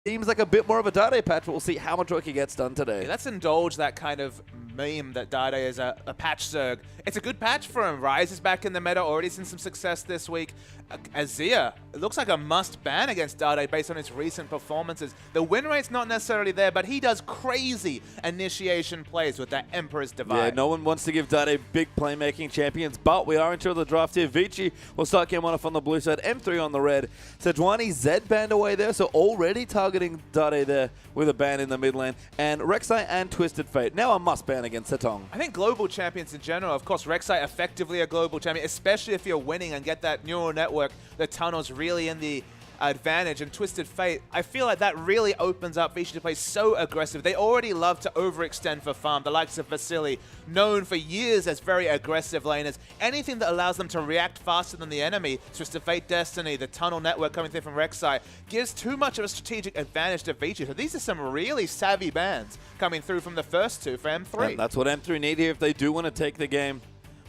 seems like a bit more of a Dade patch, but we'll see how much work he gets done today. Yeah, let's indulge that kind of meme that Dade is a patch Zerg. It's a good patch for him. Ryze is back in the meta, already seen some success this week. Azir, it looks like a must ban against Dade based on his recent performances. The win rate's not necessarily there, but he does crazy initiation plays with that Emperor's Divide. Yeah, no one wants to give Dade big playmaking champions, but we are into the draft here. Vici will start game 1 off on the blue side, M3 on the red. Sejuani Z banned away there, so already targeting Dade there with a ban in the mid lane. And Rek'Sai and Twisted Fate, now a must ban against Setong. I think global champions in general, of course, Rek'Sai effectively a global champion, especially if you're winning and get that neural network. The tunnel's really in the advantage, and Twisted Fate, I feel like that really opens up Vici to play so aggressive. They already love to overextend for farm. The likes of Vasily, known for years as very aggressive laners. Anything that allows them to react faster than the enemy, Twisted Fate Destiny, the tunnel network coming through from Rek'Sai, gives too much of a strategic advantage to Vici. So these are some really savvy bans coming through from the first two for M3. And that's what M3 need here if they do want to take the game,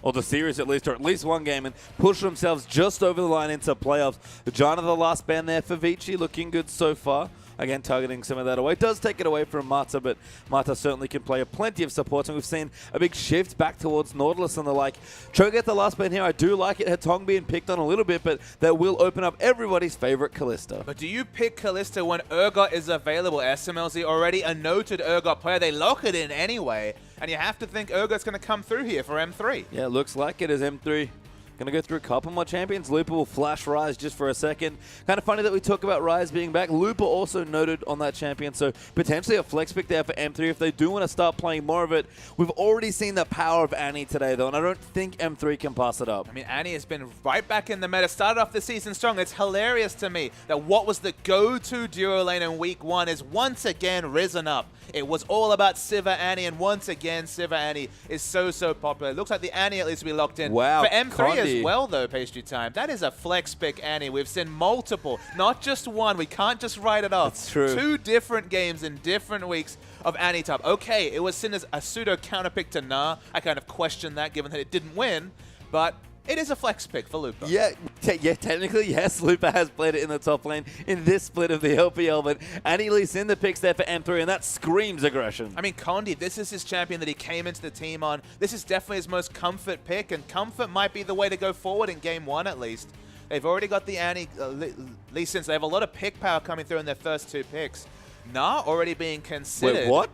or the series at least, or at least one game, and push themselves just over the line into playoffs. Janna, the last ban there for Vici, looking good so far. Again, targeting some of that away. Does take it away from Mata, but Mata certainly can play plenty of supports, and we've seen a big shift back towards Nautilus and the like. Cho get the last ban here. I do like it. Hetong being picked on a little bit, but that will open up everybody's favorite Kalista. But do you pick Kalista when Urgot is available? SMLZ already a noted Urgot player. They lock it in anyway, and you have to think Urgot's going to come through here for M3. Yeah, looks like it is M3. Going to go through a couple more champions. Lupa will flash Ryze just for a second. Kind of funny that we talk about Ryze being back. Lupa also noted on that champion, so potentially a flex pick there for M3 if they do want to start playing more of it. We've already seen the power of Annie today, though, and I don't think M3 can pass it up. I mean, Annie has been right back in the meta. Started off the season strong. It's hilarious to me that what was the go-to duo lane in week 1 is once again risen up. It was all about Sivir Annie, and once again, Sivir Annie is so popular. It looks like the Annie at least will be locked in. Wow, for M3 Condi as well, though, Pastry Time. That is a flex pick Annie. We've seen multiple, not just one. We can't just write it off. That's true. 2 different games in different weeks of Annie top. Okay, it was seen as a pseudo counter pick to Nah. I kind of question that given that it didn't win, but it is a flex pick for Lupa. Yeah, technically, yes, Lupa has played it in the top lane in this split of the LPL, but Annie leads in the picks there for M3, and that screams aggression. I mean, Condi, this is his champion that he came into the team on. This is definitely his most comfort pick, and comfort might be the way to go forward in game 1 at least. They've already got the Annie Lee Sin. They have a lot of pick power coming through in their first 2 picks. Nah already being considered. Wait, what?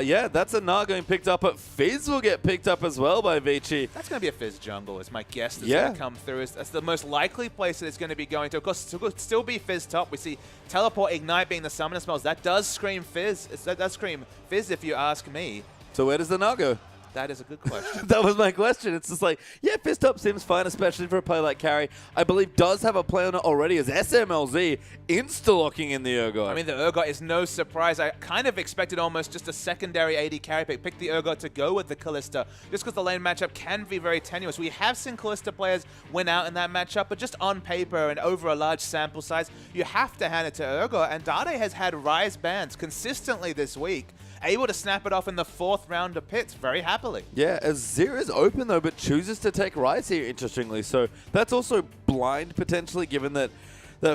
Yeah, that's a Nah going picked up, but Fizz will get picked up as well by Vici. That's going to be a Fizz jungle, is my guess that's going to come through. That's the most likely place that it's going to be going to. Of course, it could still be Fizz top. We see Teleport, Ignite being the summoner spells. That does scream Fizz. That does scream Fizz if you ask me. So where does the Nah go? That is a good question. That was my question. It's just like, yeah, Fizz top seems fine, especially for a player like Carry. I believe does have a play on it already as SMLZ insta-locking in the Urgot. I mean, the Urgot is no surprise. I kind of expected almost just a secondary AD carry pick. Pick the Urgot to go with the Kalista, just because the lane matchup can be very tenuous. We have seen Kalista players win out in that matchup, but just on paper and over a large sample size, you have to hand it to Urgot. And Dade has had Ryze bans consistently this week, able to snap it off in the 4th round of pits very happily. Yeah, Azir is open though, but chooses to take Ryze here, interestingly. So that's also blind, potentially, given that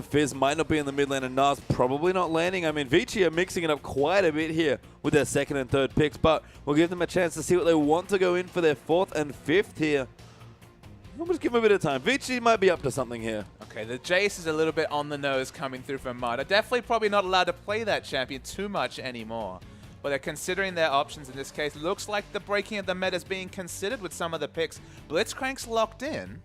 Fizz might not be in the mid lane and Nah's probably not landing. I mean, Vici are mixing it up quite a bit here with their 2nd and 3rd picks, but we'll give them a chance to see what they want to go in for their 4th and 5th here. We'll just give them a bit of time. Vici might be up to something here. Okay, the Jace is a little bit on the nose coming through from Mata. Definitely probably not allowed to play that champion too much anymore. But they're considering their options in this case. Looks like the breaking of the meta is being considered with some of the picks. Blitzcrank's locked in.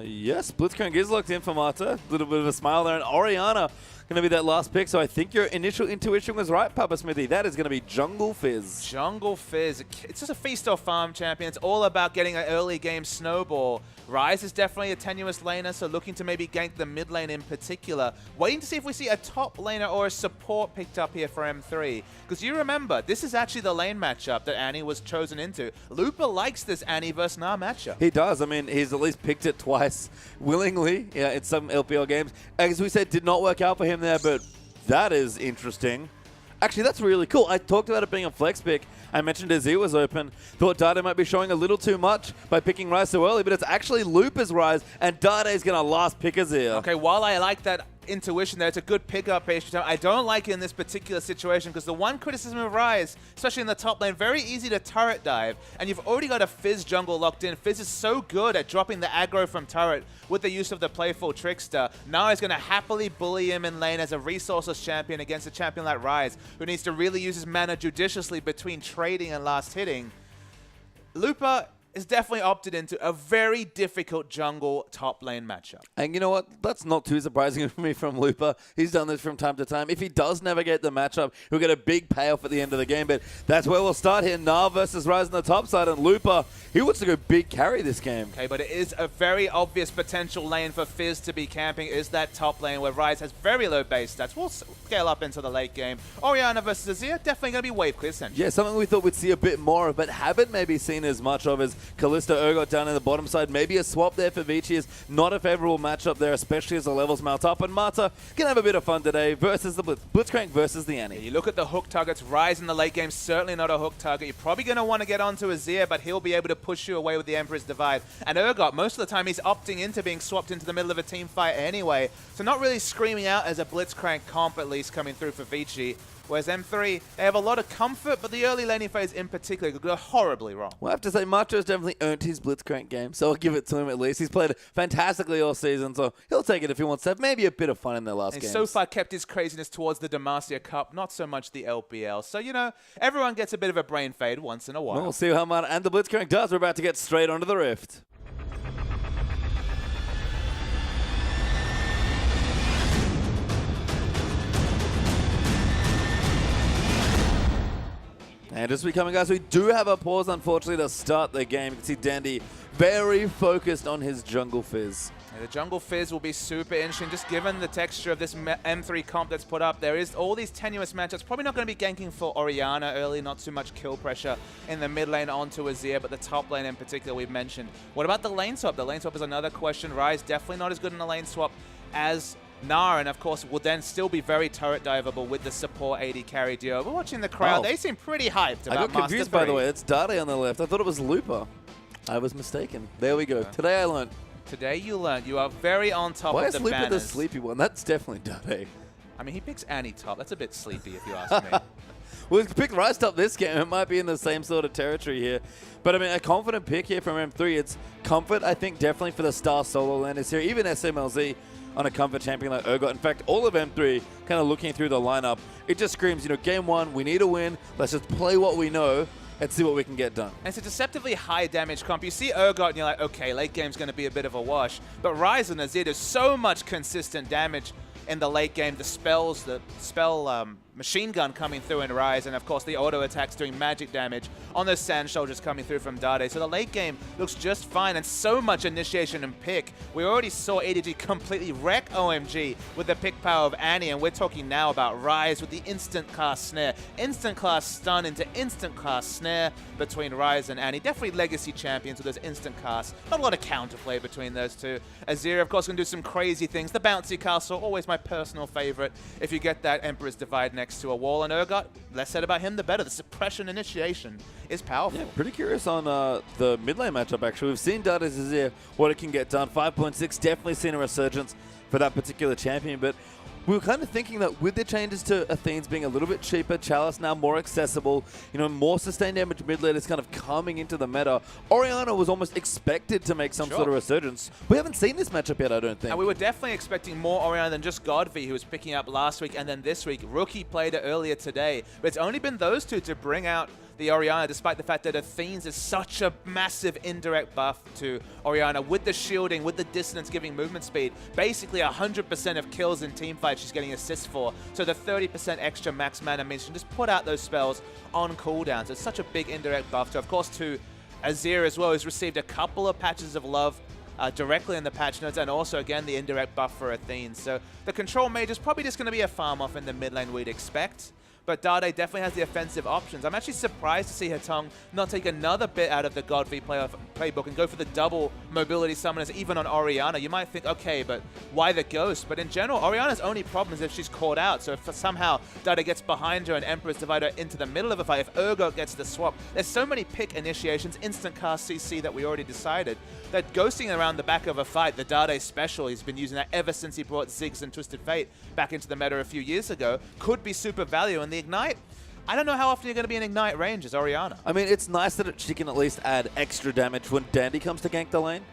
Yes, Blitzcrank is locked in for Mata. A little bit of a smile there. And Orianna going to be that last pick. So I think your initial intuition was right, Papa Smithy. That is going to be Jungle Fizz. Jungle Fizz. It's just a feast or farm champion. It's all about getting an early game snowball. Ryze is definitely a tenuous laner, so looking to maybe gank the mid lane in particular. Waiting to see if we see a top laner or a support picked up here for M3. Because you remember, this is actually the lane matchup that Annie was chosen into. Lupa likes this Annie versus Nah matchup. He does. I mean, he's at least picked it twice willingly in some LPL games. As we said, did not work out for him there, but that is interesting. Actually, that's really cool. I talked about it being a flex pick. I mentioned Azir was open. Thought Dade might be showing a little too much by picking Ryze so early, but it's actually Lupa's Ryze, and Dade is going to last pick Azir. Okay, while I like that intuition there. It's a good pickup page. I don't like it in this particular situation because the one criticism of Ryze, especially in the top lane, very easy to turret dive, and you've already got a Fizz jungle locked in. Fizz is so good at dropping the aggro from turret with the use of the playful Trickster. Now he's going to happily bully him in lane as a resourceless champion against a champion like Ryze, who needs to really use his mana judiciously between trading and last hitting. Lupa is definitely opted into a very difficult jungle top lane matchup. And you know what? That's not too surprising for me from Lupa. He's done this from time to time. If he does navigate the matchup, he'll get a big payoff at the end of the game. But that's where we'll start here. Nar versus Ryze on the top side. And Lupa, he wants to go big carry this game. Okay, but it is a very obvious potential lane for Fizz to be camping, is that top lane where Ryze has very low base stats. We'll scale up into the late game. Orianna versus Azir, definitely going to be wave clear essentially. Yeah, something we thought we'd see a bit more of, but haven't maybe seen as much of as Kalista Urgot down in the bottom side. Maybe a swap there for Vici is not a favorable matchup there, especially as the levels mount up. And Marta can have a bit of fun today versus the Blitzcrank versus the Annie. You look at the hook targets. Ryze in the late game, certainly not a hook target. You're probably going to want to get onto Azir, but he'll be able to push you away with the Emperor's Divide. And Urgot, most of the time, he's opting into being swapped into the middle of a team fight anyway. So not really screaming out as a Blitzcrank comp, at least, coming through for Vici. Whereas M3, they have a lot of comfort, but the early laning phase in particular could go horribly wrong. Well, I have to say, Macho's definitely earned his Blitzcrank game, so I'll give it to him at least. He's played fantastically all season, so he'll take it if he wants to have maybe a bit of fun in their last game. He's so far kept his craziness towards the Demacia Cup, not so much the LPL. So, you know, everyone gets a bit of a brain fade once in a while. We'll see how Marta and the Blitzcrank does. We're about to get straight onto the Rift. And just becoming, guys, we do have a pause, unfortunately, to start the game. You can see Dandy very focused on his Jungle Fizz. Yeah, the Jungle Fizz will be super interesting, just given the texture of this M3 comp that's put up. There is all these tenuous matchups. Probably not going to be ganking for Orianna early, not too much kill pressure in the mid lane onto Azir, but the top lane in particular we've mentioned. What about the lane swap? The lane swap is another question. Ryze definitely not as good in the lane swap as Nar, and of course will then still be very turret diveable with the support AD carry duo. We're watching the crowd. They seem pretty hyped about I got confused, by the way. It's Dade on the left. I thought it was Lupa. I was mistaken. There we go. Yeah. Today I learned. Today you learned. You are very on top Why of the banners. Why is Lupa the sleepy one? That's definitely Dade. I mean, he picks Annie top. That's a bit sleepy if you ask me. Well, he's picked Ryze top this game. It might be in the same sort of territory here. But, I mean, a confident pick here from M3. It's comfort, I think, definitely for the star solo landers here. Even SMLZ on a comfort champion like Urgot. In fact, all of M3 kind of looking through the lineup, it just screams, you know, game one, we need a win. Let's just play what we know and see what we can get done. And it's a deceptively high damage comp. You see Urgot and you're like, okay, late game's going to be a bit of a wash. But Ryze and Azir do so much consistent damage in the late game. The spells, the spell machine gun coming through in Ryze, and of course the auto attacks doing magic damage on those sand soldiers coming through from Dade. So the late game looks just fine, and so much initiation and pick. We already saw ADG completely wreck OMG with the pick power of Annie, and we're talking now about Ryze with the instant cast snare. Instant cast stun into instant cast snare between Ryze and Annie. Definitely legacy champions with those instant casts. Not a lot of counterplay between those two. Azir, of course, can do some crazy things. The bouncy castle, always my personal favorite. If you get that Emperor's Divide next to a wall, and Urgot, less said about him, the better. The suppression initiation is powerful. Yeah, pretty curious on the mid lane matchup, actually. We've seen Dada's Azir, what it can get done. 5.6, definitely seen a resurgence for that particular champion, but we were kind of thinking that with the changes to Athene's being a little bit cheaper, Chalice now more accessible, you know, more sustained damage mid lane is kind of coming into the meta. Orianna was almost expected to make some sort of resurgence. We haven't seen this matchup yet, I don't think. And we were definitely expecting more Orianna than just Godfrey, who was picking up last week and then this week. Rookie played it earlier today, but it's only been those two to bring out the Orianna, despite the fact that Athene's is such a massive indirect buff to Orianna with the shielding, with the dissonance giving movement speed. Basically 100% of kills in teamfights she's getting assists for. So the 30% extra max mana means she can just put out those spells on cooldowns. It's such a big indirect buff to, of course, to Azir as well, who's received a couple of patches of love directly in the patch notes, and also, again, the indirect buff for Athene. So the control mage is probably just going to be a farm off in the mid lane we'd expect. but Dade definitely has the offensive options. I'm actually surprised to see Hatong not take another bit out of the God v playoff playbook and go for the double mobility summoners even on Orianna. You might think, okay, but why the Ghost? But in general, Orianna's only problem is if she's caught out. So if somehow Dade gets behind her and Emperor's Divider into the middle of a fight, if Urgot gets the swap, there's so many pick initiations, instant cast CC that we already decided, that ghosting around the back of a fight, the Dade special, he's been using that ever since he brought Ziggs and Twisted Fate back into the meta a few years ago, could be super value. And the Ignite, I don't know how often you're going to be in Ignite range as Orianna. I mean, it's nice that she can at least add extra damage when Dandy comes to gank the lane.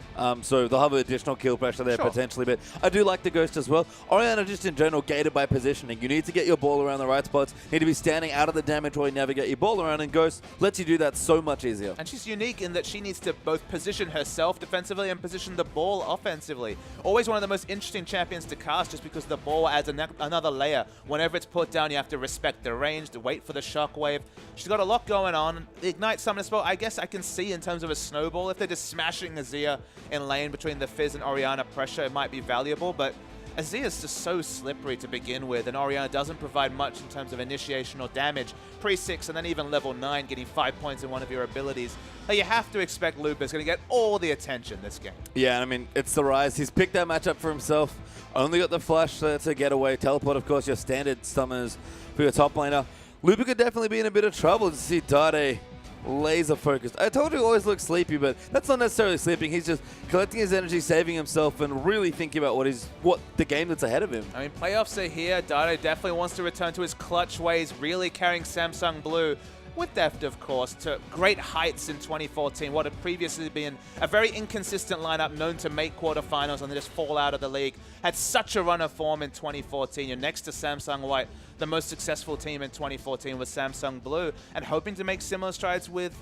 So they'll have additional kill pressure there potentially. But I do like the Ghost as well. Orianna just in general gated by positioning. You need to get your ball around the right spots. You need to be standing out of the damage while you navigate your ball around. And Ghost lets you do that so much easier. And she's unique in that she needs to both position herself defensively and position the ball offensively. Always one of the most interesting champions to cast just because the ball adds another layer. Whenever it's put down, you have to respect the range, to wait for the shockwave. She's got a lot going on. The Ignite Summoner spell, I guess I can see in terms of a snowball. If they're just smashing Azir in lane between the Fizz and Orianna pressure, it might be valuable, but Azir's just so slippery to begin with, and Orianna doesn't provide much in terms of initiation or damage. Pre-6 and then even level 9, getting 5 points in one of your abilities. Now you have to expect Lupa's going to get all the attention this game. Yeah, I mean, it's the Rise. He's picked that matchup for himself. Only got the flash to get away. Teleport, of course, your standard summoners for your top laner. Lupa could definitely be in a bit of trouble to see Dade laser focused. I told you he always looks sleepy, but that's not necessarily sleeping. He's just collecting his energy, saving himself, and really thinking about what the game that's ahead of him. I mean, playoffs are here. Dade definitely wants to return to his clutch ways, really carrying Samsung Blue, with depth, of course, to great heights in 2014. What had previously been a very inconsistent lineup known to make quarterfinals and then just fall out of the league. Had such a run of form in 2014. You're next to Samsung White, the most successful team in 2014 was Samsung Blue, and hoping to make similar strides with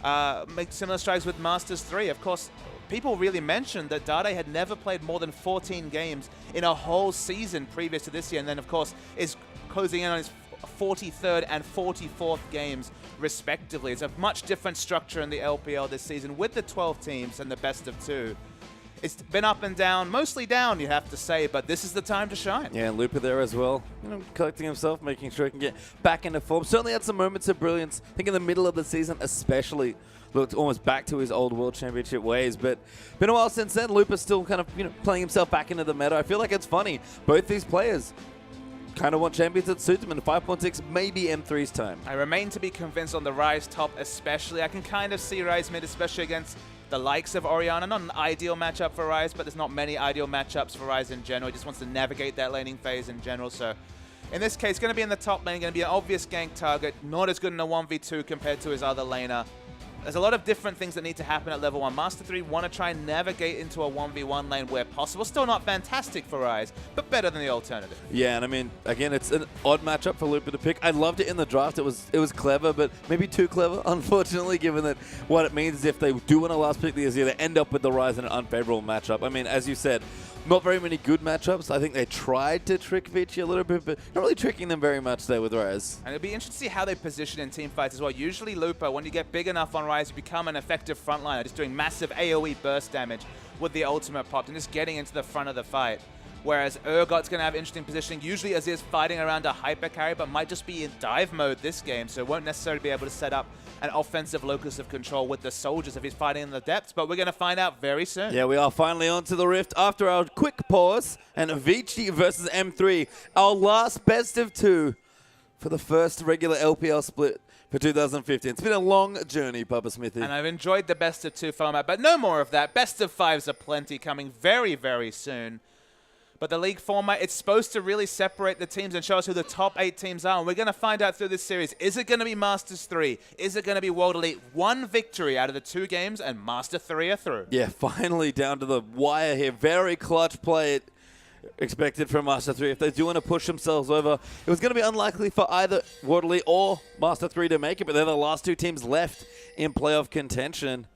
Masters 3. Of course, people really mentioned that Dade had never played more than 14 games in a whole season previous to this year, and then, of course, is closing in on his 43rd and 44th games, respectively. It's a much different structure in the LPL this season with the 12 teams and the best of 2. It's been up and down, mostly down, you have to say, but this is the time to shine. Yeah, and Lupa there as well, collecting himself, making sure he can get back into form. Certainly had some moments of brilliance. I think in the middle of the season especially, looked almost back to his old World Championship ways, but been a while since then. Lupa's still kind of playing himself back into the meta. I feel like it's funny. Both these players kind of want champions that suit them, and 5.6 maybe M3's time. I remain to be convinced on the Ryze top especially. I can kind of see Ryze mid, especially against the likes of Orianna. Not an ideal matchup for Ryze, but there's not many ideal matchups for Ryze in general. He just wants to navigate that laning phase in general. So in this case, going to be in the top lane, going to be an obvious gank target. Not as good in a 1v2 compared to his other laner. There's a lot of different things that need to happen at level 1. Master 3 want to try and navigate into a 1v1 lane where possible. Still not fantastic for Ryze, but better than the alternative. Yeah, and I mean, again, it's an odd matchup for Lupa to pick. I loved it in the draft. It was clever, but maybe too clever, unfortunately, given that what it means is if they do want to last pick the Azir, they end up with the Ryze in an unfavorable matchup. I mean, as you said, not very many good matchups. I think they tried to trick Vici a little bit, but not really tricking them very much there with Ryze. And it'll be interesting to see how they position in team fights as well. Usually Lupa, when you get big enough on Ryze, you become an effective frontliner, just doing massive AoE burst damage with the ultimate popped and just getting into the front of the fight. Whereas Urgot's going to have interesting positioning. Usually Azir's fighting around a hyper carry, but might just be in dive mode this game, so won't necessarily be able to set up an offensive locus of control with the soldiers if he's fighting in the depths, but we're going to find out very soon. Yeah, we are finally on to the Rift after our quick pause, and Vici versus M3, our last best of 2 for the first regular LPL split for 2015. It's been a long journey, Papa Smithy. And I've enjoyed the best of 2 format, but no more of that. Best of 5s are plenty coming very, very soon. But the league format, it's supposed to really separate the teams and show us who the top 8 teams are. And we're going to find out through this series. Is it going to be Masters 3? Is it going to be World Elite? 1 victory out of the 2 games, and Master 3 are through. Yeah, finally down to the wire here. Very clutch play expected from Master 3. If they do want to push themselves over, it was going to be unlikely for either World Elite or Master 3 to make it, but they're the last 2 teams left in playoff contention.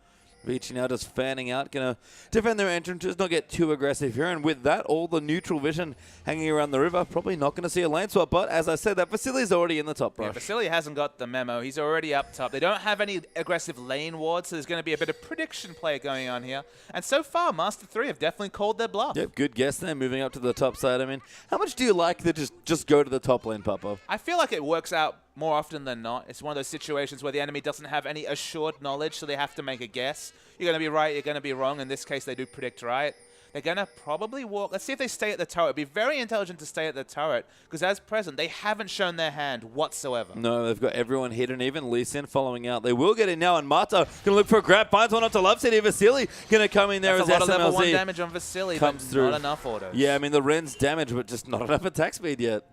Vici now just fanning out, going to defend their entrances, not get too aggressive here. And with that, all the neutral vision hanging around the river, probably not going to see a lane swap. But as I said, that Vasili's already in the top brush. Yeah, Vasili hasn't got the memo. He's already up top. They don't have any aggressive lane wards, so there's going to be a bit of prediction play going on here. And so far, Master 3 have definitely called their bluff. Yep, good guess there, moving up to the top side. I mean, how much do you like to just go to the top lane, Papa? I feel like it works out more often than not. It's one of those situations where the enemy doesn't have any assured knowledge, so they have to make a guess. You're going to be right, you're going to be wrong. In this case, they do predict right. They're going to probably walk. Let's see if they stay at the turret. It'd be very intelligent to stay at the turret, because as present, they haven't shown their hand whatsoever. No, they've got everyone hidden, even Lee Sin following out. They will get in now, and Mata going to look for a grab, finds one up to Love City. Vasili going to come in there. That's as a lot of level 1 SMLZ damage on Vasili, comes but through. not enough autos. Yeah, I mean, the Ren's damage, but just not enough attack speed yet.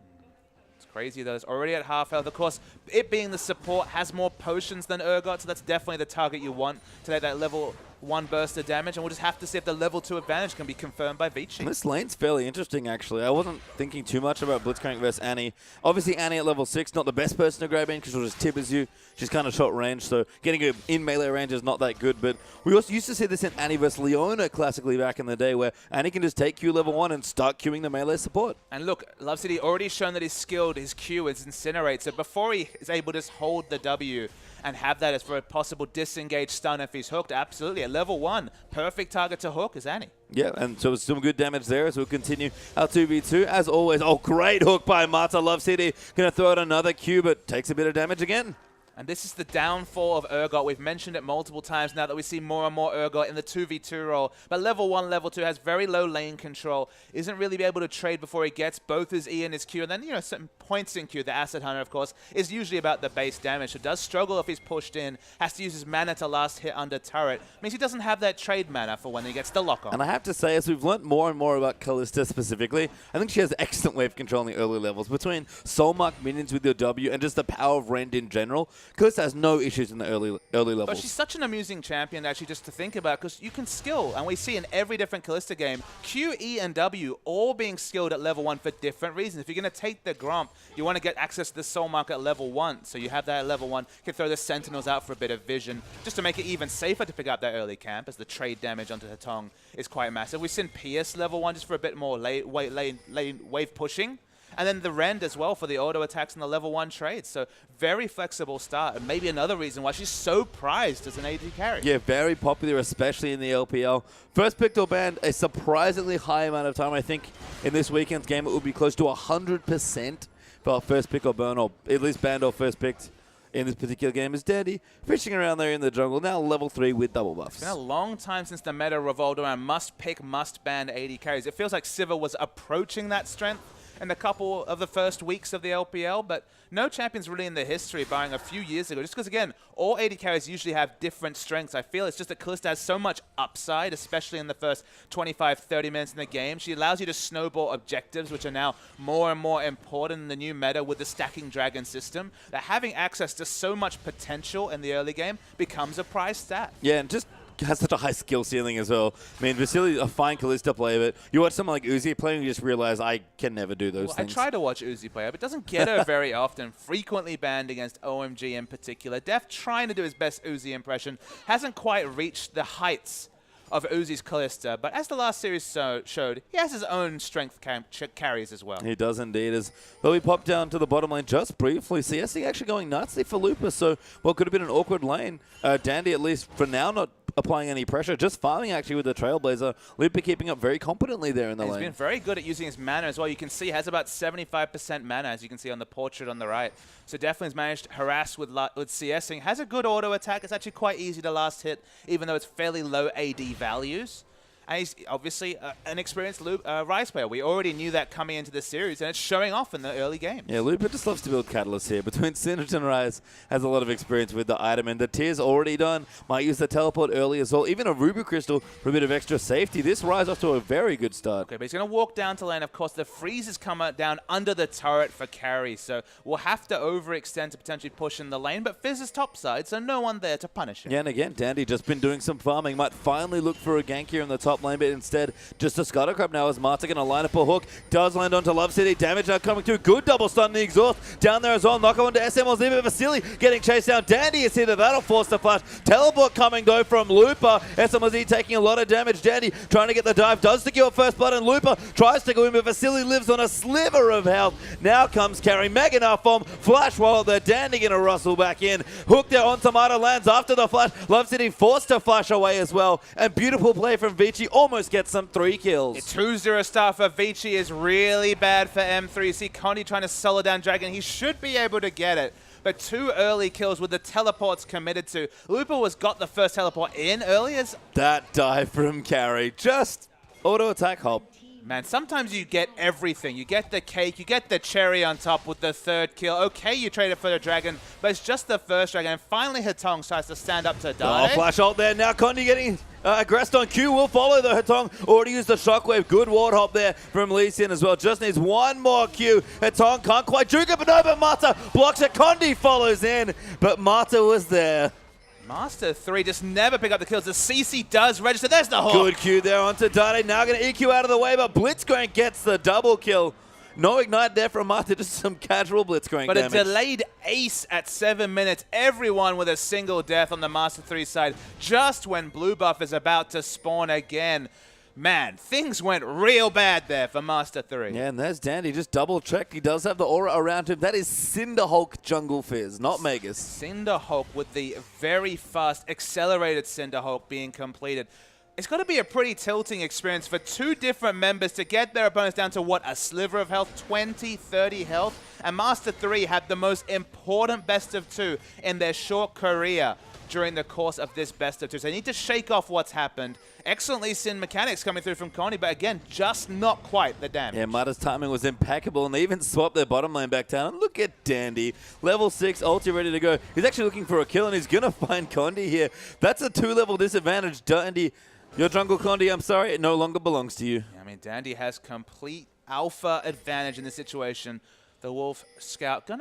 Crazy though. It's already at half health. Of course, it being the support has more potions than Urgot, so that's definitely the target you want to get that level 1 burst of damage, and we'll just have to see if the level 2 advantage can be confirmed by Vici. And this lane's fairly interesting, actually. I wasn't thinking too much about Blitzcrank versus Annie. Obviously, Annie at level 6, not the best person to grab in because she'll just tibbers you. She's kind of short range, so getting her in melee range is not that good. But we also used to see this in Annie versus Leona classically back in the day, where Annie can just take Q level 1 and start queuing the melee support. And look, Love City already shown that he's skilled. His Q is Incinerate, so before he is able to just hold the W and have that as for a possible disengage stun if he's hooked, absolutely. At level 1, perfect target to hook is Annie. Yeah, and so some good damage there as we'll continue our 2v2. As always, oh, great hook by Mata. Love City going to throw out another Q, but takes a bit of damage again. And this is the downfall of Urgot. We've mentioned it multiple times now that we see more and more Urgot in the 2v2 role. But level 1, level 2 has very low lane control. Isn't really able to trade before he gets both his E and his Q. And then, you know, certain points in Q. The Acid Hunter, of course, is usually about the base damage. So does struggle if he's pushed in. Has to use his mana to last hit under turret. Means he doesn't have that trade mana for when he gets the lock on. And I have to say, as we've learnt more and more about Kalista specifically, I think she has excellent wave control in the early levels. Between Soulmark minions with your W and just the power of Rend in general, Kalista has no issues in the early levels. But she's such an amusing champion, actually, just to think about, because you can skill, and we see in every different Kalista game, Q, E, and W all being skilled at level 1 for different reasons. If you're going to take the Gromp, you want to get access to the Soul Mark at level 1, so you have that at level 1. You can throw the Sentinels out for a bit of vision, just to make it even safer to pick up that early camp, as the trade damage onto Hatong is quite massive. We've seen Pierce level 1 just for a bit more wave pushing. And then the Rend as well for the auto attacks and the level 1 trades. So very flexible start, and maybe another reason why she's so prized as an AD carry. Yeah, very popular, especially in the LPL. First picked or banned a surprisingly high amount of time. I think in this weekend's game it would be close to 100% for first pick or burn, or at least banned or first picked in this particular game is Dandy, fishing around there in the jungle, now level 3 with double buffs. It's been a long time since the meta revolved around must-pick, must-ban AD carries. It feels like Sivir was approaching that strength in a couple of the first weeks of the LPL, but no champions really in the history, barring a few years ago. Just because, again, all AD carries usually have different strengths. I feel it's just that Kalista has so much upside, especially in the first 25, 30 minutes in the game. She allows you to snowball objectives, which are now more and more important in the new meta with the stacking dragon system, that having access to so much potential in the early game becomes a prize stat. Yeah, and just has such a high skill ceiling as well. I mean, Vasili, a fine Kalista player, but you watch someone like Uzi playing, you just realize I can never do those things. I try to watch Uzi play, but doesn't get her very often. Frequently banned against OMG in particular. Def trying to do his best Uzi impression. Hasn't quite reached the heights of Uzi's Kalista, but as the last series showed, he has his own strength carries as well. He does indeed. Though we pop down to the bottom lane just briefly, CSC actually going nicely for Lupus, so what could have been an awkward lane. Dandy, at least for now, not applying any pressure, just farming actually with the Trailblazer. Lupa keeping up very competently there in the lane. He's been very good at using his mana as well. You can see he has about 75% mana, as you can see on the portrait on the right. So definitely has managed to harass with CSing. Has a good auto attack. It's actually quite easy to last hit, even though it's fairly low AD values. And he's obviously an experienced Ryze player. We already knew that coming into the series, and it's showing off in the early games. Yeah, Lupa just loves to build catalysts here. Between Synergy and Ryze has a lot of experience with the item, and the tier's already done. Might use the teleport early as well. Even a Ruby Crystal for a bit of extra safety. This Ryze off to a very good start. Okay, but he's going to walk down to lane. Of course, the freeze has come down under the turret for carry, so we'll have to overextend to potentially push in the lane, but Fizz is topside, so no one there to punish him. Yeah, and again, Dandy just been doing some farming. Might finally look for a gank here in the top top lane, but instead just a Scuttle Crab now as Marta going to line up a hook. Does land onto Love City. Damage now coming through. Good double stun in the exhaust. Down there as well. Knock onto SMLZ, but Vasily getting chased down. Dandy is here. That'll force the flash. Teleport coming though from Looper. SMLZ taking a lot of damage. Dandy trying to get the dive. Does secure first blood, and Looper tries to go in, but Vasily lives on a sliver of health. Now comes Carry. Mega Enough form. Flash while the Dandy going to rustle back in. Hook there on Tomato, lands after the flash. Love City forced to flash away as well. And beautiful play from Vici. Almost gets some 3 kills. A 2-0 start for Vici is really bad for M3. See Connie trying to solo down Dragon. He should be able to get it. But 2 early kills with the teleports committed to. Looper got the first teleport in early as... That dive from Carry. Just auto attack hop. Man, sometimes you get everything. You get the cake, you get the cherry on top with the 3rd kill. Okay, you trade it for the dragon, but it's just the first dragon. And finally, Hatong tries to stand up to die. Oh, flash ult there. Now Condi getting aggressed on Q. Will follow the Hatong. Already used the shockwave. Good ward hop there from Lee Sin as well. Just needs one more Q. Hatong can't quite juke it, but no, but Mata blocks it. Condi follows in, but Mata was there. Master 3 just never pick up the kills. The CC does register. There's the hook. Good Q there onto Dade. Now going to EQ out of the way, but Blitzcrank gets the double kill. No ignite there from Mata, just some casual Blitzcrank damage. But a delayed ace at 7 minutes. Everyone with a single death on the Master 3 side, just when blue buff is about to spawn again. Man, things went real bad there for Master 3. Yeah, and there's Dandy. Just double checked. He does have the aura around him. That is Cinder Hulk Jungle Fizz, not Magus. Cinder Hulk with the very fast accelerated Cinder Hulk being completed. It's got to be a pretty tilting experience for 2 different members to get their opponents down to, what, a sliver of health, 20, 30 health? And Master 3 had the most important best of 2 in their short career during the course of this best of 2. So they need to shake off what's happened. Excellently Sin mechanics coming through from Connie, but again, just not quite the damage. Yeah, Mata's timing was impeccable, and they even swapped their bottom lane back down. And look at Dandy. Level 6, ulti ready to go. He's actually looking for a kill, and he's going to find Condi here. That's a 2-level disadvantage. Dandy, your jungle Condi, I'm sorry, it no longer belongs to you. Yeah, I mean, Dandy has complete alpha advantage in this situation. The Wolf Scout, the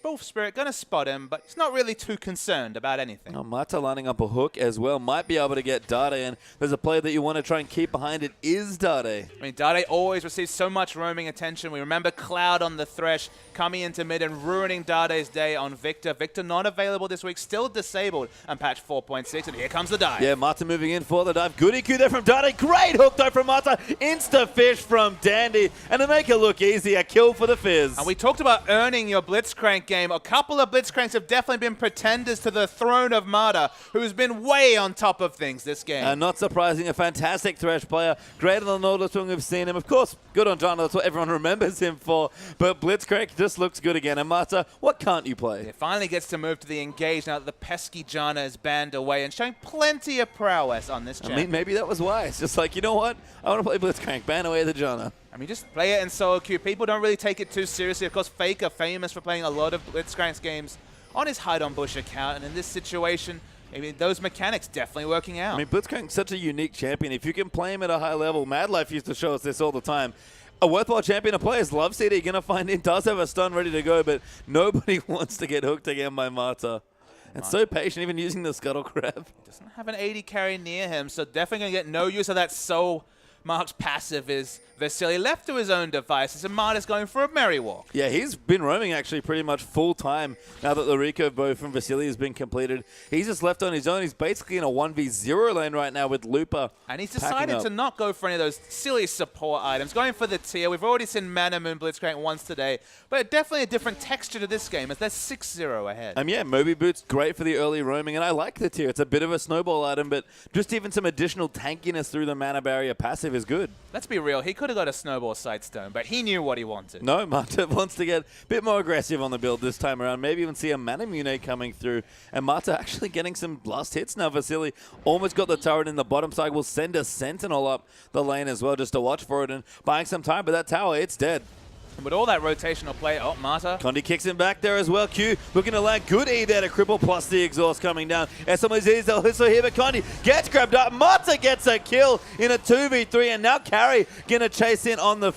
Wolf Spirit gonna spot him, but he's not really too concerned about anything. Oh, Mata lining up a hook as well. Might be able to get Dade, and there's a player that you want to try and keep behind it is Dade. I mean, Dade always receives so much roaming attention. We remember Cloud on the Thresh coming into mid and ruining Dade's day on Victor. Victor not available this week, still disabled on patch 4.6, and here comes the dive. Yeah, Mata moving in for the dive. Good EQ there from Dade. Great hook though from Mata. Insta-fish from Dandy, and to make it look easy, a kill for the Fizz. And we talked about earning your Blitzcrank game. A couple of Blitzcranks have definitely been pretenders to the throne of Mata, who's been way on top of things this game. Not surprising, a fantastic Thresh player. Greater than all the time we've seen him. Of course, good on John. That's what everyone remembers him for. But Blitzcrank just looks good again. And Mata, what can't you play? He finally gets to move to the engage now that the pesky Janna is banned away and showing plenty of prowess on this champ. I mean, maybe that was why. It's just like, you know what? I want to play Blitzcrank. Ban away the Janna. I mean, just play it in solo queue. People don't really take it too seriously. Of course, Faker, famous for playing a lot of Blitzcrank's games on his Hide on Bush account. And in this situation, I mean, those mechanics definitely working out. I mean, Blitzcrank's such a unique champion. If you can play him at a high level, Mad Life used to show us this all the time. A worthwhile champion to play is Love City. Going to find him. Does have a stun ready to go, but nobody wants to get hooked again by Mata. And so patient, even using the Scuttle Crab. Doesn't have an 80 carry near him, so definitely going to get no use of that soul. Mark's passive is Vasily left to his own devices, and Mata's going for a merry walk. Yeah, he's been roaming actually pretty much full time now that the Rico bow from Vasily has been completed. He's just left on his own. He's basically in a 1v0 lane right now with Looper. And he's decided to not go for any of those silly support items, going for the tier. We've already seen Mana Moon Blitzcrank once today, but definitely a different texture to this game as they're 6-0 ahead. Yeah, Moby Boot's great for the early roaming, and I like the tier. It's a bit of a snowball item, but just even some additional tankiness through the mana barrier passive is good. Let's be real, he could have got a snowball sightstone, but he knew what he wanted. No, Mata wants to get a bit more aggressive on the build this time around. Maybe even see a Mana Mune coming through. And Mata actually getting some blast hits now. Vasily almost got the turret in the bottom side. Will send a Sentinel up the lane as well just to watch for it and buying some time. But that tower, it's dead. And with all that rotational play, oh, Mata. Condi kicks him back there as well. Q looking to land good E there to cripple plus the exhaust coming down. SMLZ also here, but Condi gets grabbed up. Mata gets a kill in a 2v3, and now Carry gonna chase in on the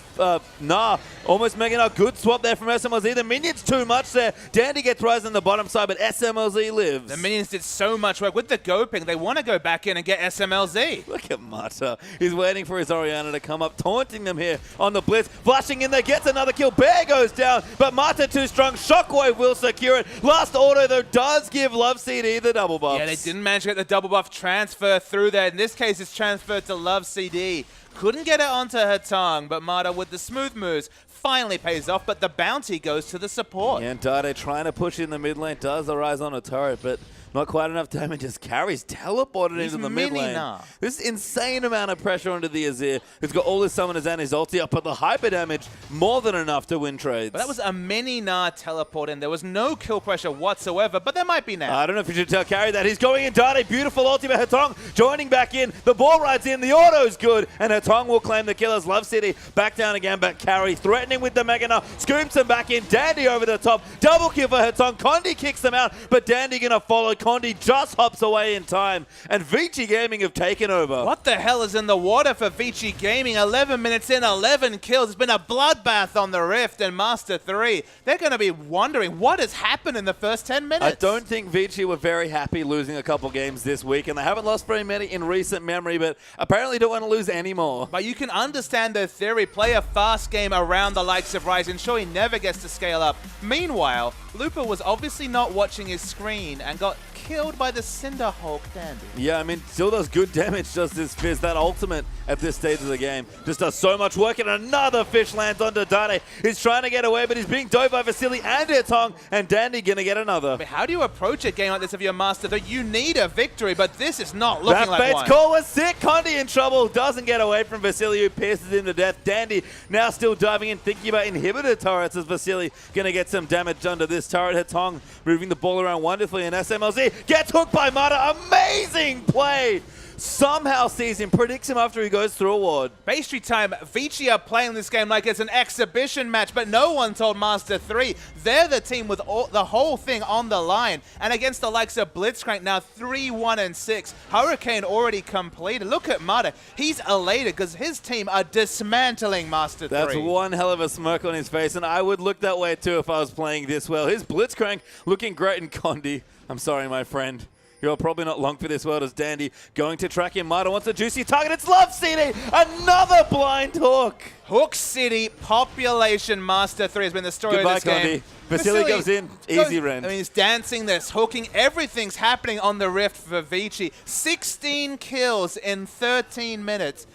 Almost making a good swap there from SMLZ. The minions too much there. Dandy gets Rise on the bottom side, but SMLZ lives. The minions did so much work. With the go ping, they want to go back in and get SMLZ. Look at Mata. He's waiting for his Orianna to come up, taunting them here on the blitz. Flashing in there, gets another kill. Bear goes down, but Mata too strong. Shockwave will secure it. Last auto, though, does give Love CD the double buff. Yeah, they didn't manage to get the double buff transfer through there. In this case, it's transferred to Love CD. Couldn't get it onto her tongue, but Mata with the smooth moves finally pays off, but the bounty goes to the support. Yeah, and Dade trying to push in the mid lane, does arise on a turret, but not quite enough damage. Just carries teleported into the mid lane. This insane amount of pressure onto the Azir, who's got all his summoners and his ulti up, but the hyper damage more than enough to win trades. But that was a mini Nah teleport in. There was no kill pressure whatsoever, but there might be now. I don't know if you should tell Carry that. He's going in. Dade, beautiful ulti, but Hatong joining back in. The ball rides in. The auto's good, and Hatong will claim the killers. Love City back down again, but Carry threatening with the Mega Now. Scoops him back in. Dandy over the top. Double kill for Hatong. Condi kicks them out, but Dandy going to follow. Condi just hops away in time, and Vici Gaming have taken over. What the hell is in the water for Vici Gaming? 11 minutes in, 11 kills. It's been a bloodbath on the Rift and Master 3. They're going to be wondering what has happened in the first 10 minutes. I don't think Vici were very happy losing a couple games this week, and they haven't lost very many in recent memory, but apparently don't want to lose any more. But you can understand their theory. Play a fast game around the likes of Rise, and sure, he never gets to scale up. Meanwhile, Lupa was obviously not watching his screen and got killed by the Cinder Hulk Dandy. Yeah, I mean, still does good damage, does this Fizz. That ultimate at this stage of the game just does so much work, and another fish lands onto Dade. He's trying to get away, but he's being dove by Vasily and Hatong, and Dandy gonna get another. But how do you approach a game like this if you're Master? That you need a victory, but this is not looking like one. That call was sick. Condi in trouble. Doesn't get away from Vasily, who pierces him to death. Dandy now still diving in, thinking about inhibitor turrets as Vasily gonna get some damage under this turret. Hatong moving the ball around wonderfully, and SMLZ gets hooked by Mata. Amazing play. Somehow sees him, predicts him after he goes through a ward. Pastry time. Vici are playing this game like it's an exhibition match, but no one told Master 3 they're the team with the whole thing on the line. And against the likes of Blitzcrank, now 3-1-6. Hurricane already completed. Look at Mata. He's elated because his team are dismantling Master 3. That's one hell of a smirk on his face, and I would look that way too if I was playing this well. His Blitzcrank looking great in Condi. I'm sorry, my friend. You're probably not long for this world as Dandy going to track him. Mata wants a juicy target. It's Love CD. Another blind hook. Hook City, population Master 3 has been the story of this game. Condi. Vasily goes in. Easy rend. I mean, he's dancing this, hooking. Everything's happening on the Rift for Vici. 16 kills in 13 minutes.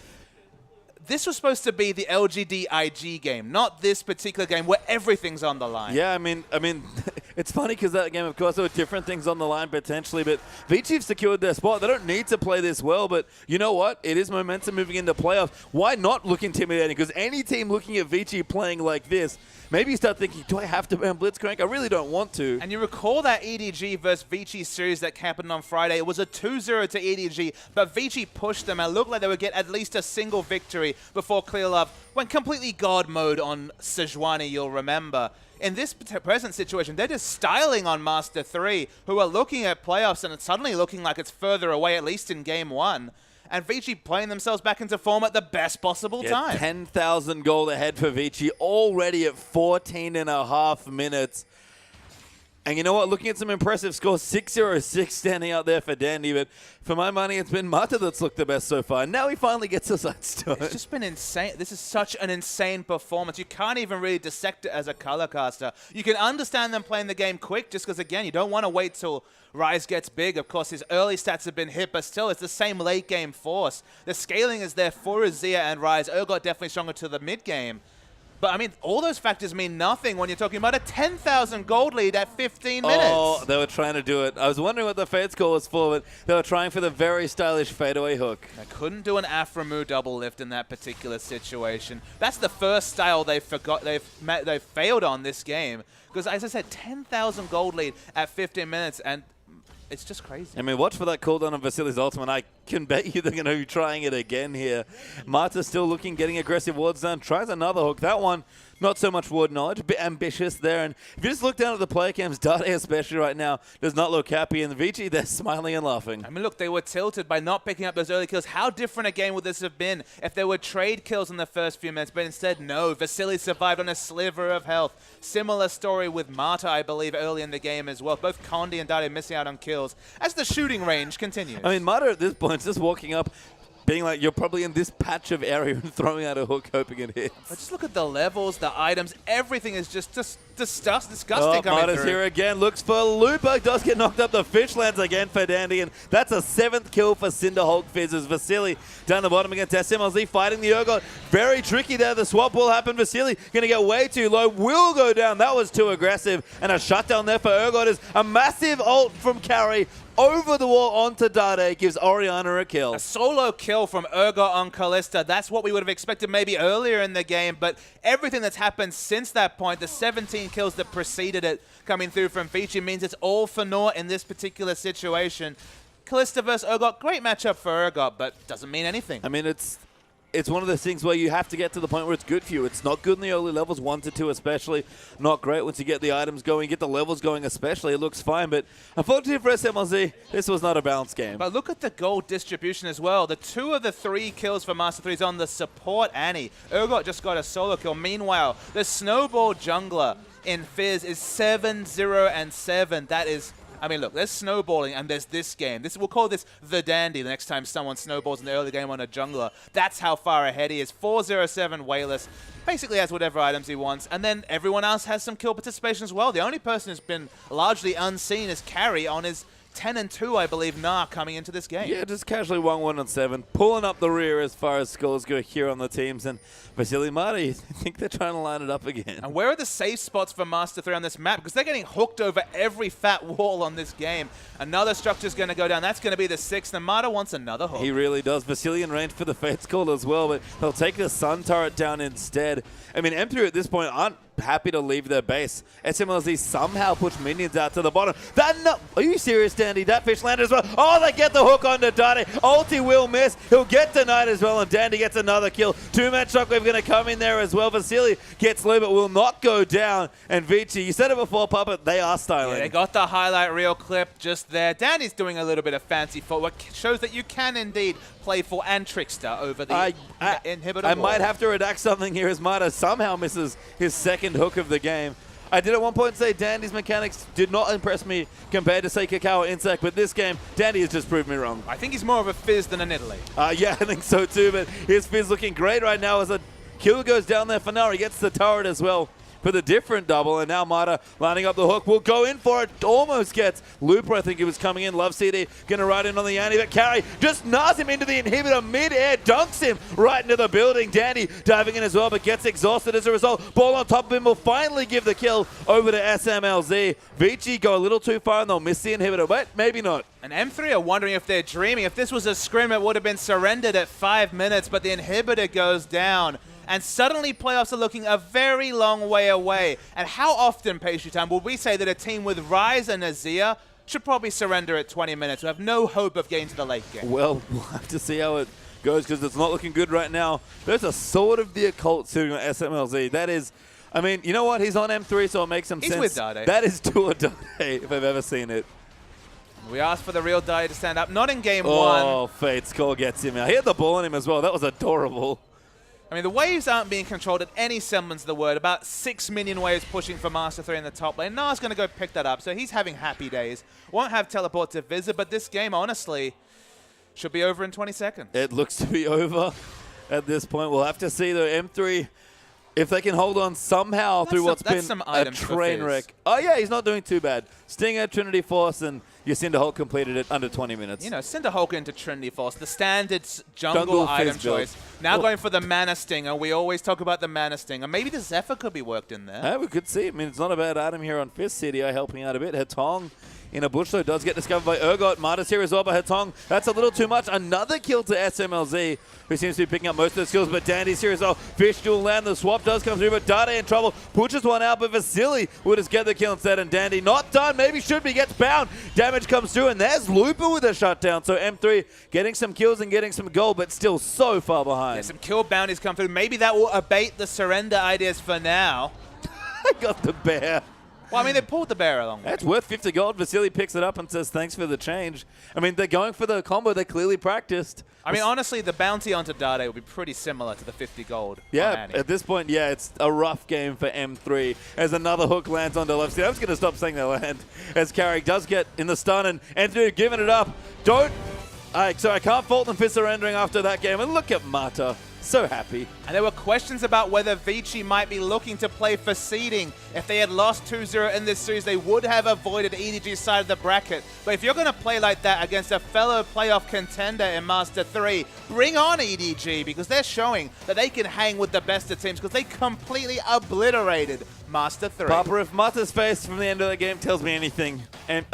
This was supposed to be the LGD IG game, not this particular game where everything's on the line. Yeah, I mean, it's funny because that game, of course, there were different things on the line potentially, but Vici have secured their spot. They don't need to play this well, but you know what? It is momentum moving into playoffs. Why not look intimidating? Because any team looking at Vici playing like this, maybe you start thinking, do I have to ban Blitzcrank? I really don't want to. And you recall that EDG versus Vici series that happened on Friday. It was a 2-0 to EDG, but Vici pushed them and looked like they would get at least a single victory before Clear Love went completely God mode on Sejuani, you'll remember. In this present situation, they're just styling on Master 3, who are looking at playoffs and it's suddenly looking like it's further away, at least in Game 1. And Vici playing themselves back into form at the best possible time. 10,000 gold ahead for Vici, already at 14.5 minutes. And you know what? Looking at some impressive scores, 6-0-6 standing out there for Dandy, but for my money, it's been Mata that's looked the best so far. Now he finally gets a side stone. It's just been insane. This is such an insane performance. You can't even really dissect it as a color caster. You can understand them playing the game quick just because, again, you don't want to wait till Rise gets big. Of course, his early stats have been hit, but still, it's the same late game force. The scaling is there for Azir and Rise. Urgot definitely stronger to the mid game. But, I mean, all those factors mean nothing when you're talking about a 10,000 gold lead at 15 minutes. Oh, they were trying to do it. I was wondering what the fade score was for, but they were trying for the very stylish fadeaway hook. They couldn't do an Aframu double lift in that particular situation. That's the first style they've failed on this game. Because, as I said, 10,000 gold lead at 15 minutes, and it's just crazy. I mean, watch for that cooldown on Vasily's ultimate. I can bet you they're going to be trying it again here. Mata still looking, getting aggressive wards down. Tries another hook. That one not so much word knowledge, a bit ambitious there. And if you just look down at the player cams, Dade especially right now does not look happy. And Vici, they're smiling and laughing. I mean, look, they were tilted by not picking up those early kills. How different a game would this have been if there were trade kills in the first few minutes? But instead, no. Vasily survived on a sliver of health. Similar story with Marta, I believe, early in the game as well. Both Condi and Dade missing out on kills as the shooting range continues. I mean, Marta at this point is just walking up, being like, you're probably in this patch of area and throwing out a hook, hoping it hits. But just look at the levels, the items, everything is just disgusting coming coming through. through. Here again, looks for Lupa, does get knocked up. The fish lands again for Dandy, and that's a 7th kill for Cinderhulk Fizz as Vasily down the bottom against SMLZ fighting the Urgot. Very tricky there. The swap will happen. Vasily going to get way too low. Will go down. That was too aggressive. And a shutdown there for Urgot is a massive ult from Carry over the wall onto Dade, gives Oriana a kill. A solo kill from Urgot on Kalista. That's what we would have expected maybe earlier in the game, but everything that's happened since that point, the 17 kills that preceded it coming through from Vici, means it's all for naught in this particular situation. Kalista versus Urgot, great matchup for Urgot, but doesn't mean anything. I mean, it's one of those things where you have to get to the point where it's good for you. It's not good in the early levels, 1 to 2 especially. Not great once you get the items going, get the levels going especially. It looks fine, but unfortunately for SMLZ, this was not a balanced game. But look at the gold distribution as well. The 2 of the 3 kills for Master 3 is on the support Annie. Urgot just got a solo kill. Meanwhile, the Snowball jungler in Fizz is 7-0-7. That is... I mean, look, there's snowballing and there's this game. We'll call this the Dandy the next time someone snowballs in the early game on a jungler. That's how far ahead he is. 4-0-7 Wayless. Basically has whatever items he wants. And then everyone else has some kill participation as well. The only person who's been largely unseen is Carry on his 10-2, I believe, coming into this game. Yeah, just casually 1-1-7, pulling up the rear as far as scores go here on the teams. And Vasily Marta, I think they're trying to line it up again. And where are the safe spots for Master 3 on this map? Because they're getting hooked over every fat wall on this game. Another structure's going to go down. That's going to be the 6th, and Marta wants another hook. He really does. Vasily in range for the Fate's Call as well, but they'll take the Sun Turret down instead. I mean, M3 at this point aren't happy to leave their base. SMLZ somehow push minions out to the bottom. Are you serious, Dandy? That fish landed as well. Oh, they get the hook onto Dade. Ulti will miss. He'll get denied as well, and Dandy gets another kill. 2-man shockwave going to come in there as well. Vasily gets low, but will not go down. And Vici, you said it before, Puppet, they are styling. Yeah, they got the highlight reel clip just there. Dandy's doing a little bit of fancy footwork. Shows that you can indeed playful and trickster over the inhibitor. I might have to redact something here as Marta somehow misses his second hook of the game. I did at one point say Dandy's mechanics did not impress me compared to, say, Kakao Insect, but this game, Dandy has just proved me wrong. I think he's more of a Fizz than an Italy. Yeah, I think so too, but his Fizz looking great right now as a kill goes down there for now. He gets the turret as well for the different double, and now Marta lining up the hook. Will go in for it. Almost gets Looper, I think he was coming in. Love CD going to ride in on the Yanni, but Carry just nars him into the inhibitor mid-air, dunks him right into the building. Dandy diving in as well, but gets exhausted as a result. Ball on top of him will finally give the kill over to SMLZ. Vici go a little too far and they'll miss the inhibitor, but maybe not. And M3 are wondering if they're dreaming. If this was a scrim, it would have been surrendered at 5 minutes, but the inhibitor goes down. And suddenly playoffs are looking a very long way away. And how often, Pastry Time, would we say that a team with Ryze and Azir should probably surrender at 20 minutes? We have no hope of getting to the late game. Well, we'll have to see how it goes because it's not looking good right now. There's a sword of the occult sitting on SMLZ. That is, I mean, you know what? He's on M3, so it makes some sense. He's with Dade. That is do or die if I've ever seen it. We asked for the real Dade to stand up. Not in game 1. Oh, Fate's Call gets him out. He had the ball on him as well. That was adorable. I mean, the waves aren't being controlled at any semblance of the word. About 6 minion waves pushing for Master 3 in the top lane. Na's going to go pick that up, so he's having happy days. Won't have teleport to visit, but this game, honestly, should be over in 20 seconds. It looks to be over at this point. We'll have to see, though, M3, if they can hold on somehow through what's been a train wreck. Oh, yeah, he's not doing too bad. Stinger, Trinity Force, and Yacinda Hulk completed it under 20 minutes. You know, Cinderhulk into Trinity Force, the standard jungle item choice. Now going for the Mana Stinger. We always talk about the Mana Stinger. Maybe the Zephyr could be worked in there. Yeah, we could see. I mean, it's not a bad item here on Fizz CDI helping out a bit. Hetong in a bush, though, does get discovered by Urgot. Marta's here as well by Hetong. That's a little too much. Another kill to SMLZ, who seems to be picking up most of the skills, but Dandy's here as well. Fish dual land. The swap does come through, but Dade in trouble. Pushes one out, but Vasily would just get the kill instead, and Dandy not done. Maybe should be. Gets bound. Damage comes through, and there's Looper with a shutdown. So M3 getting some kills and getting some gold, but still so far behind. Yeah, some kill bounties come through. Maybe that will abate the surrender ideas for now. I got the bear. Well, I mean, they pulled the bear along. That's worth 50 gold. Vasily picks it up and says, thanks for the change. I mean, they're going for the combo they clearly practiced. I mean, honestly, the bounty onto Dade would be pretty similar to the 50 gold. Yeah, at this point, yeah, it's a rough game for M3 as another hook lands onto left. See, I was going to stop saying they land as Carrick does get in the stun, and M3 giving it up. So I can't fault them for surrendering after that game. And look at Mata. So happy. And there were questions about whether Vici might be looking to play for seeding. If they had lost 2-0 in this series, they would have avoided EDG's side of the bracket. But if you're going to play like that against a fellow playoff contender in Master 3, bring on EDG, because they're showing that they can hang with the best of teams, because they completely obliterated Master 3. Papa, if Mata's face from the end of the game tells me anything, and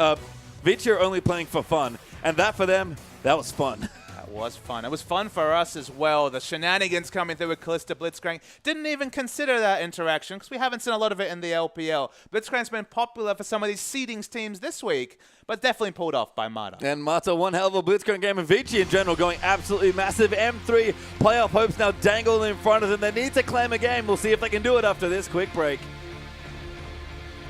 Vici are only playing for fun, and that for them, that was fun. Was fun. It was fun for us as well. The shenanigans coming through with Kalista Blitzcrank. Didn't even consider that interaction because we haven't seen a lot of it in the LPL. Blitzcrank's been popular for some of these seedings teams this week, but definitely pulled off by Mata. And Mata, one hell of a Blitzcrank game, and Vici in general going absolutely massive. M3 playoff hopes now dangled in front of them. They need to claim a game. We'll see if they can do it after this quick break.